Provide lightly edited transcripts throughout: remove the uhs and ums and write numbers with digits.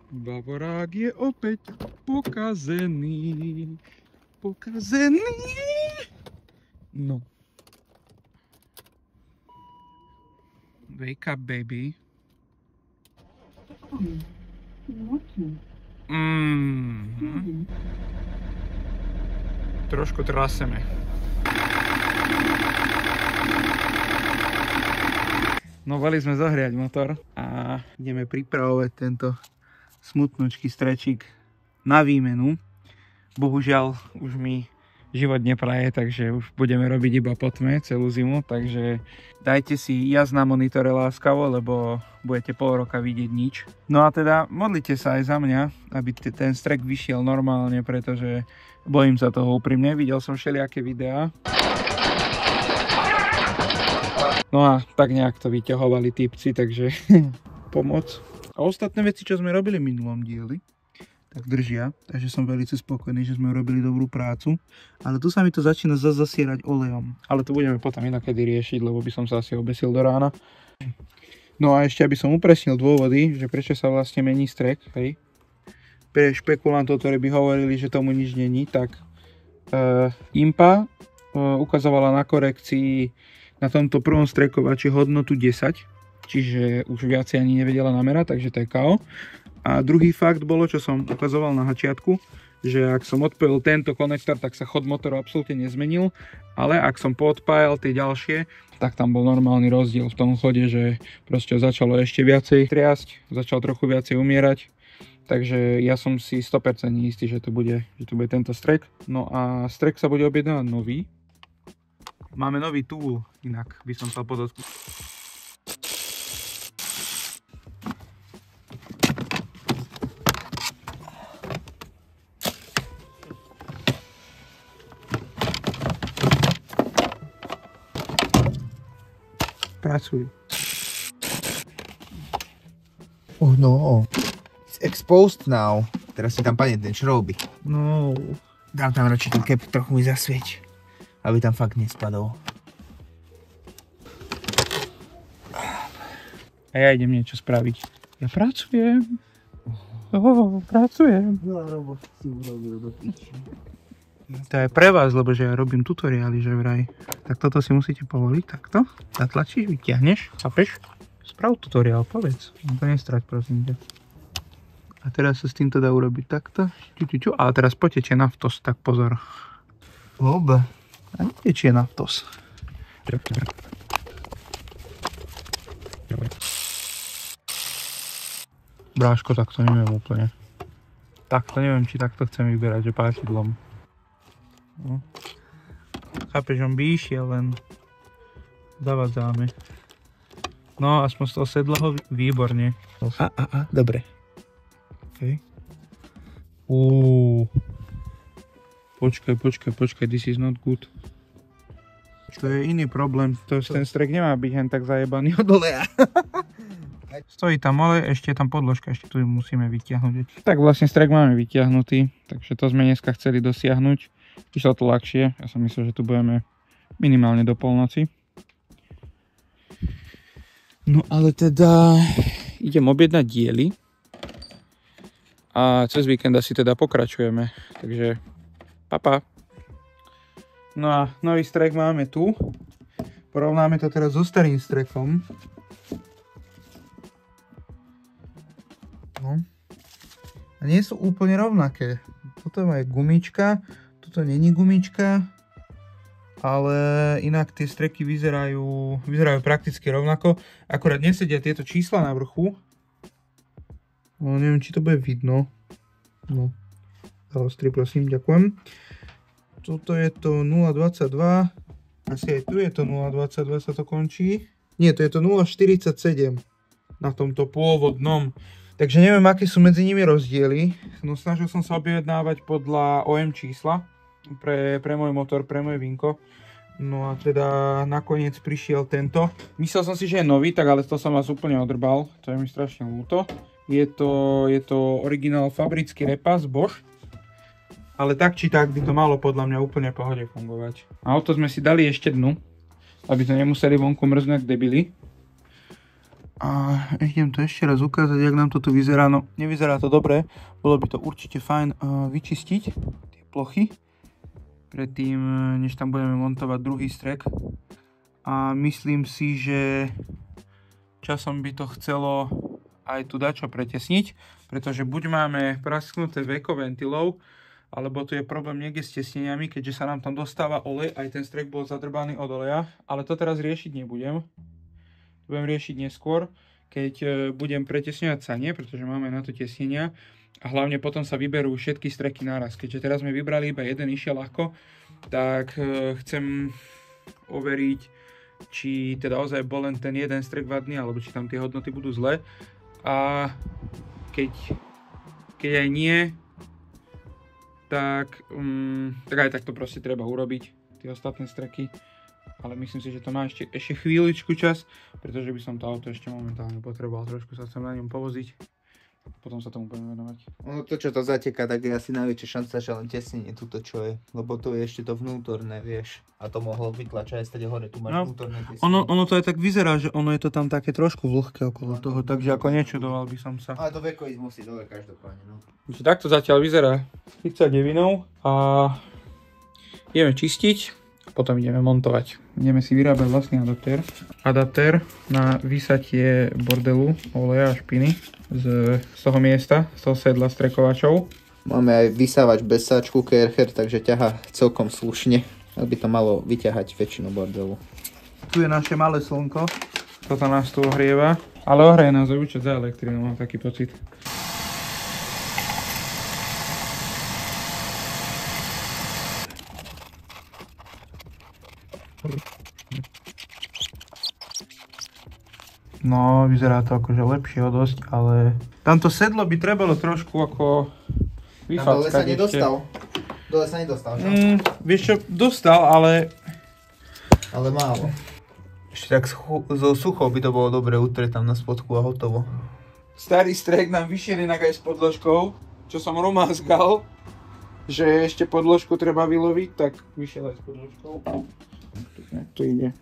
Bavorák je opäť pokazený. Pokazený. No. Wake up, baby. Trošku traseme. No, mali sme zahriať motor a ideme pripravovať tento smutnočký strečík na výmenu. Bohužiaľ už mi život nepraje, takže už budeme robiť iba po tme celú zimu, takže dajte si jazd na monitore láskavo, lebo budete pol roka vidieť nič. No a teda modlite sa aj za mňa, aby ten strek vyšiel normálne, pretože bojím sa toho úprimne. Videl som všelijaké videá. No a tak nejak to vyťahovali típci, takže pomoc. A ostatné veci, čo sme robili v minulom dieli, tak držia, takže som veľmi spokojný, že sme robili dobrú prácu. Ale tu sa mi to začína zasierať olejom. Ale to budeme potom inakedy riešiť, lebo by som sa asi obesil do rána. No a ešte, aby som upresnil dôvody, že prečo sa vlastne mení strek, hej. Pre špekulantov, ktorí by hovorili, že tomu nič není, tak IMPA ukazovala na korekcii na tomto prvom strekovači hodnotu 10, čiže už viacej ani nevedela namerať, takže to je KO. A druhý fakt bolo, čo som ukazoval na začiatku, že ak som odpojil tento konektor, tak sa chod motoru absolútne nezmenil, ale ak som poodpájal tie ďalšie, tak tam bol normálny rozdiel v tom chode, že proste začalo ešte viacej triasť, začal trochu viacej umierať, takže ja som si 100% istý, že to bude tento strek. No a strek sa bude objednávať nový. Máme nový tool, inak by som sa podotknul. Pracuj. Oh no, it's exposed now. Teraz si tam padne ten šrouby. No. Dám tam radšej ten cap, trochu mi zasvieť, aby tam fakt nespadol. A ja idem niečo spraviť. Ja pracujem. Pracujem. To je pre vás, lebo že ja robím tutoriály, že vraj. Tak toto si musíte povoliť, takto. Zatlačíš, vyťahneš, chápeš? Sprav tutoriál, povedz. To nestrať, prosím ťa. A teraz sa s týmto dá urobiť takto. A teraz potečie naftos, tak pozor. Oba. A netečie naftos. Bráško, tak to neviem úplne. Takto neviem, či takto chcem vyberať, že páčidlom. No. Chápeš, on by išiel, len zavádzame. No, aspoň z toho sedla ho výborne. Dobre. Okay. Počkaj, this is not good. To je iný problém, ten strek nemá byť hen tak zajebaný od oleja. Stojí tam olej, ešte je tam podložka, ešte tu musíme vytiahnuť. Tak vlastne strek máme vytiahnutý, takže to sme dneska chceli dosiahnuť. Išlo to ľahšie, ja som myslel, že tu budeme minimálne do polnoci. No ale teda idem objednať diely a cez víkend asi teda pokračujeme, takže papa. No a nový strek máme tu, porovnáme to teraz so starým strekom. No. A nie sú úplne rovnaké. Toto je gumička, toto není gumička, ale inak tie streky vyzerajú prakticky rovnako. Akurát nesedia tieto čísla na vrchu. No, neviem, či to bude vidno. No, dalostri, prosím, ďakujem. Toto je to 0,22. Asi aj tu je to 0,22 sa to končí. Nie, to je to 0,47 na tomto pôvodnom. Takže neviem, aké sú medzi nimi rozdiely. No, snažil som sa objednávať podľa OM čísla pre môj motor, pre moje vinko. No a teda nakoniec prišiel tento. Myslel som si, že je nový, tak ale to som vás úplne odrbal. To je mi strašne ľúto. Je to originál fabrický repas Bosch. Ale tak či tak by to malo podľa mňa úplne v pohode fungovať. Auto sme si dali ešte dnu, aby to nemuseli vonku mrznúť debili. A idem to ešte raz ukázať, jak nám to tu vyzerá. No, nevyzerá to dobre. Bolo by to určite fajn vyčistiť tie plochy predtým, než tam budeme montovať druhý strek. A myslím si, že časom by to chcelo aj tu dačo pretesniť, pretože buď máme prasknuté veko ventilov, alebo tu je problém niekde s tesneniami, keďže sa nám tam dostáva olej, aj ten strek bol zadrbaný od oleja, ale to teraz riešiť nebudem. Budem riešiť neskôr, keď budem pretesňovať sanie, pretože máme na to tesnenia a hlavne potom sa vyberú všetky streky naraz. Keďže teraz sme vybrali iba jeden, išiel ľahko, tak chcem overiť, či teda ozaj bol len ten jeden strek vadný, alebo či tam tie hodnoty budú zlé. A keď aj nie, tak aj tak to proste treba urobiť, tie ostatné streky. Ale myslím si, že to má ešte chvíľičku čas, pretože by som to auto ešte momentálne potreboval. Trošku sa chcem na ňom povoziť a potom sa tomu budeme venovať. Ono to, čo to zateká, tak je asi najväčšia šanca, že len tesnenie túto čo je. Lebo to je ešte to vnútorné, vieš. A to mohlo vytlačať aj stade hore, tu máš vnútorné tesnenie. Ono to aj tak vyzerá, že ono je to tam také trošku vlhké okolo toho, takže ako nečudoval by som sa. Ale to veko ísť musí dole každopádne, no. Takto zatiaľ vyzerá 39 a ideme čistiť. Potom ideme montovať. Ideme si vyrábať vlastný adaptér. Adaptér na vysatie bordelu, oleja a špiny z toho miesta, z toho sedla strekovačov. Máme aj vysávač bez sáčku Kercher, takže ťahá celkom slušne, aby to malo vyťahať väčšinu bordelu. Tu je naše malé slnko. Toto nás tu ohrieva. Ale ohreje nás aj účet za elektrínu, mám taký pocit. No, vyzerá to akože lepšie o dosť, ale tamto sedlo by trebalo trošku ako vyfackať. Dole sa nedostal. Dole sa nedostal, čo? Vieš čo, dostal, ale... Ale málo. Ešte tak so suchou by to bolo dobre utrieť tam na spodku a hotovo. Starý strek nám vyšiel inak aj s podložkou, čo som romázgal, že ešte podložku treba vyloviť, tak vyšiel aj s podložkou. Tu ide.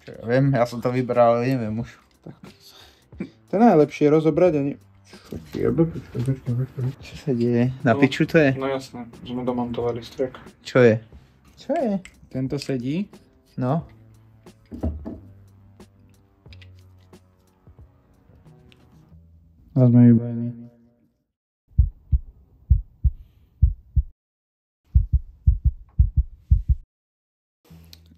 Čo ja viem, ja som to vybral, ale neviem už. Tak. To je najlepšie rozobrať a nie... Čo sa deje? Na piču to je? No jasné, sme domontovali strek. Čo je? Čo je? Tento sedí. No. A sme vybavení.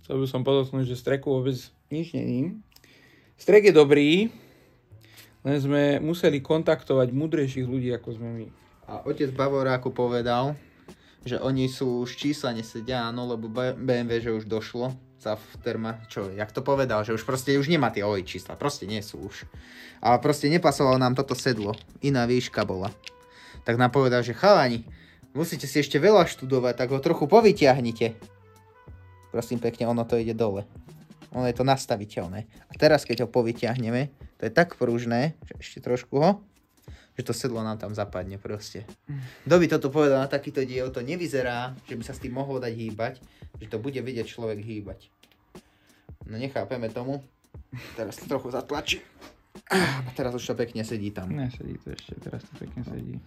Chcel by som podotknúť, že streku vôbec nič není. Strek je dobrý, len sme museli kontaktovať múdrejších ľudí, ako sme my. A otec Bavoráku povedal, že oni sú už čísla nesedia, áno, lebo BMW, že už došlo sa v terma, čo, jak to povedal, že už proste už nemá tie OI čísla, proste nie sú už. A proste nepasovalo nám toto sedlo, iná výška bola. Tak nám povedal, že chalani, musíte si ešte veľa študovať, tak ho trochu povyťahnite. Prosím pekne, ono to ide dole. Ono je to nastaviteľné. A teraz, keď ho povyťahneme, to je tak pružné, že ešte trošku ho, že to sedlo nám tam zapadne proste. Kto by toto povedal na takýto diel, to nevyzerá, že by sa s tým mohlo dať hýbať, že to bude vedieť človek hýbať. No nechápeme tomu. Teraz to trochu zatlačí. A teraz už to pekne sedí tam. Nesedí to ešte, teraz to pekne sedí.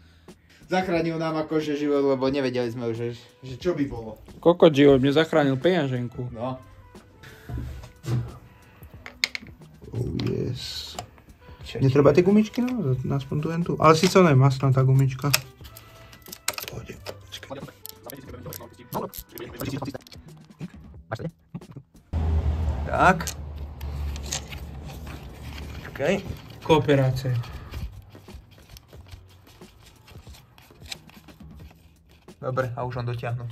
Zachránil nám akože život, lebo nevedeli sme už, že čo by bolo. Kokot život, mne zachránil peňaženku. No. Oh yes. Netreba tie gumičky naozaj, aspoň tu jen tu. Ale síce ona je masná tá gumička. Pôjde. Tak. Počkaj. Kooperácia. Dobre, a už len dotiahnuť.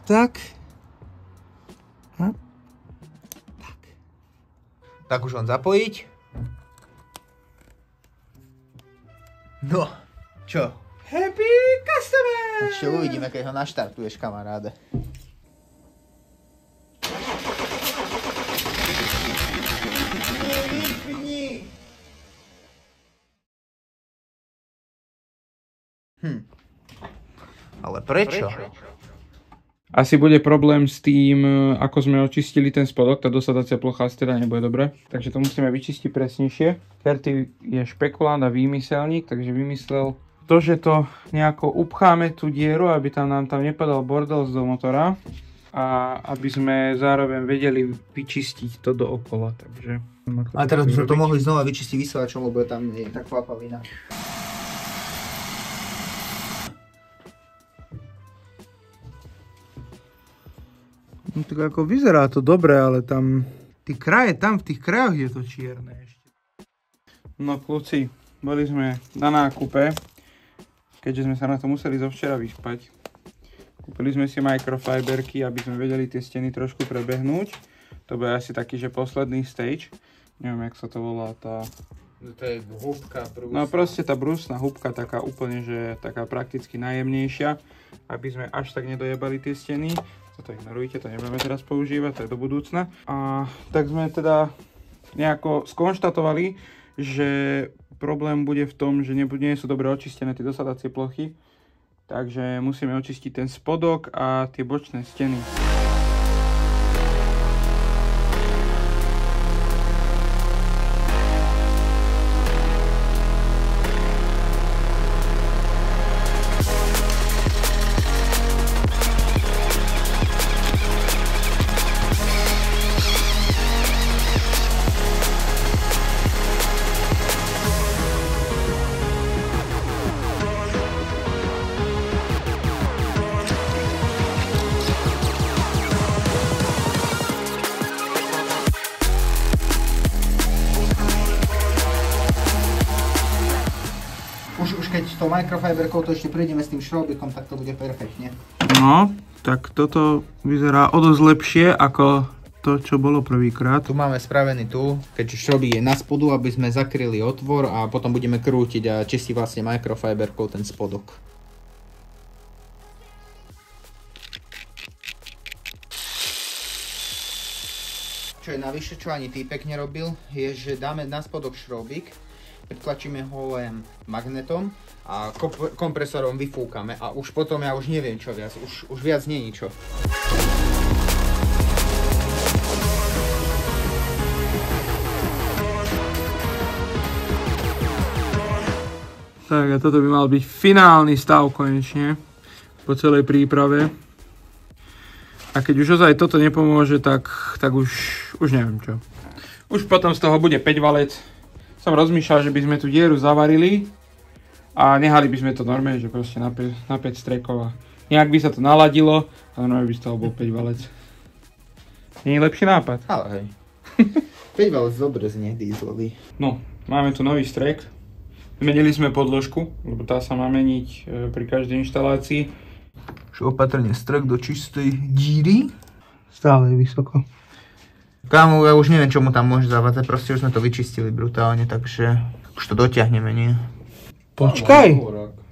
Tak. Tak už len zapojiť. No, čo? Happy customer! Ešte uvidíme, keď ho naštartuješ, kamaráde. Ale prečo? Asi bude problém s tým, ako sme očistili ten spodok, tá dosadacia plocha asi teda nebude dobre. Takže to musíme vyčistiť presnejšie. Kerty je špekulant a výmyselník, takže vymyslel to, že to nejako upcháme tú dieru, aby nám tam nepadal bordel z do motora. A aby sme zároveň vedeli vyčistiť to dookola. Takže, a teraz by sme to mohli znova vyčistiť vysielačom, lebo tam je tak kvapavina. No tak ako vyzerá to dobre, ale tam v tých krajoch je to čierne ešte. No kľúci, boli sme na nákupe, keďže sme sa na to museli zo včera vyspať. Kúpili sme si microfiberky, aby sme vedeli tie steny trošku prebehnúť. To bude asi taký, že posledný stage. Neviem, jak sa to volá tá... To je húbka brúsna. No proste tá brúsna húbka, taká úplne, že taká prakticky najjemnejšia, aby sme až tak nedojebali tie steny. To ignorujte, to nebudeme teraz používať, to je do budúcna. A tak sme teda nejako skonštatovali, že problém bude v tom, že nie sú dobre očistené tie dosadacie plochy. Takže musíme očistiť ten spodok a tie bočné steny. Už keď tou microfiberkou to ešte prejdeme s tým šrobikom, tak to bude perfektne. No, tak toto vyzerá o dosť lepšie ako to, čo bolo prvýkrát. Tu máme spravený keďže šrobík je na spodu, aby sme zakryli otvor a potom budeme krútiť a čistiť vlastne microfiberkou ten spodok. Čo je navyše, čo ani týpek nerobil, je, že dáme na spodok šrobík, pritlačíme ho len magnetom a kompresorom vyfúkame a už potom ja už neviem čo viac, už viac nie ničo. Tak a toto by mal byť finálny stav konečne po celej príprave. A keď už ozaj toto nepomôže, tak už neviem čo. Už potom z toho bude 5 valec. Som rozmýšľal, že by sme tú dieru zavarili a nehali by sme to normálne, že proste na 5 strekov a nejak by sa to naladilo a normálne by z toho bol 5 valec. Nie je lepší nápad? Ale hej. 5 valec dobre znie, dieselový. No, máme tu nový strek. Zmenili sme podložku, lebo tá sa má meniť pri každej inštalácii. Už opatrne strek do čistej díry. Stále je vysoko. Kámo, ja už neviem, čo mu tam môže zavadzať, proste už sme to vyčistili brutálne, takže už to dotiahneme, nie? Počkaj!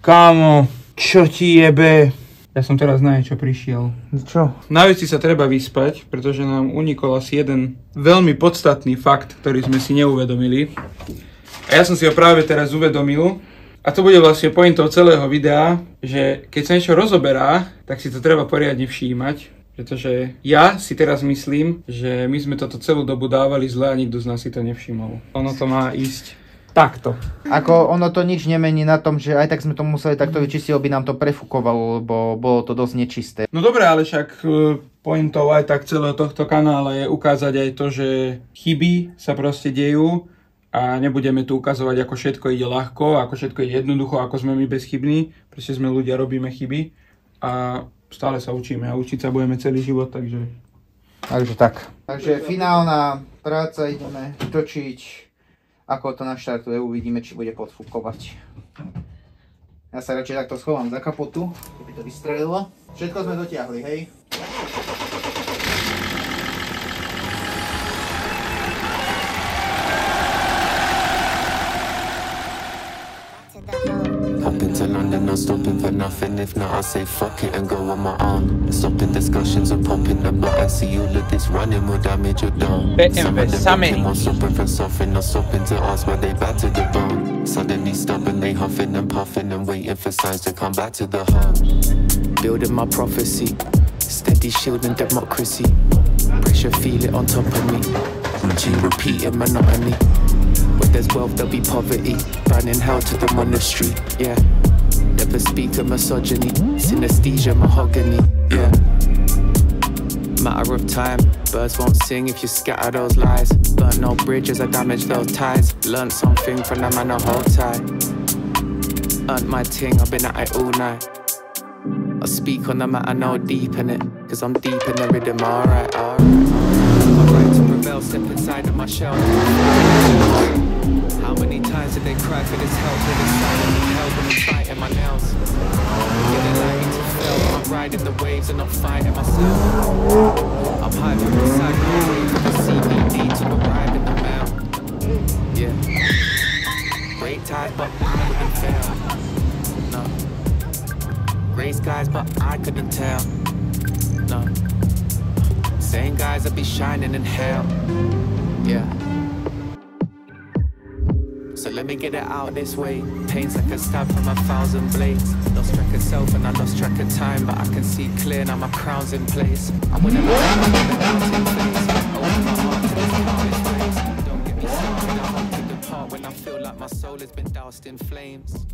Kámo, čo ti jebe? Ja som teraz na niečo prišiel. Čo? Na veci sa treba vyspať, pretože nám unikol asi jeden veľmi podstatný fakt, ktorý sme si neuvedomili. A ja som si ho práve teraz uvedomil. A to bude vlastne pointou celého videa, že keď sa niečo rozoberá, tak si to treba poriadne všímať. Pretože ja si teraz myslím, že my sme toto celú dobu dávali zle a nikto z nás si to nevšimol. Ono to má ísť takto. Ako ono to nič nemení na tom, že aj tak sme to museli takto vyčistiť, by nám to prefúkovalo, lebo bolo to dosť nečisté. No dobre, ale však pointou aj tak celého tohto kanála je ukázať aj to, že chyby sa proste dejú a nebudeme tu ukazovať, ako všetko ide ľahko, ako všetko ide jednoducho, ako sme my bezchybní. Proste sme ľudia, robíme chyby a stále sa učíme a učiť sa budeme celý život, takže... tak. Takže finálna práca, ideme točiť, ako to naštartuje, uvidíme, či bude podfúkovať. Ja sa radšej takto schovám za kapotu, keby to vystrelilo. Všetko sme dotiahli, hej? To London, not stopping for nothing. If not, I'll say fuck it and go on my own. Stopping discussions and popping them out. I see all of this running will damage your dome. Some of them looking more stopping from suffering, not stopping to ask why they back to the bone. Suddenly stubborn, they huffing and puffing and waiting for signs to come back to the home. Building my prophecy, Steady shielding democracy. Pressure, feel it on top of me. Routine, repeating monotony. Where there's wealth, there'll be poverty. Burning hell to them on the street, yeah. Never speak of misogyny. Synesthesia, mahogany, yeah. Matter of time. Birds won't sing if you scatter those lies. Burnt no bridges, I damaged those ties. Learned something from the man I hold tight. Earned my ting, I've been at it all night. I speak on the matter, know deep in it. Cause I'm deep in the rhythm, alright, alright. My right to prevail, step inside of my shell. How many times did they cry for this help? With this silent and hell when I'm fighting my nails. Getting lighting to fail, I'm riding the waves and not fighting myself. I'm high from the side, can't wait for the CBD to arrive in the mail. Yeah. Great tide, but I couldn't fail. No. Gray skies, but I couldn't tell. No. Same guys that be shining in hell. Yeah. So let me get it out this way. Pain's like a stab from 1,000 blades. Lost track of self and I lost track of time, but I can see clear now my crown's in place. I wanna know how to get the mountain face. Open my heart to this countless ways. Don't get me started, I won't pick the part when I feel like my soul has been doused in flames.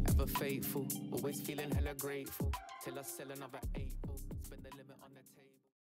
Ever faithful, always feeling hella grateful. Till I sell another 8 ball. Spend the limit.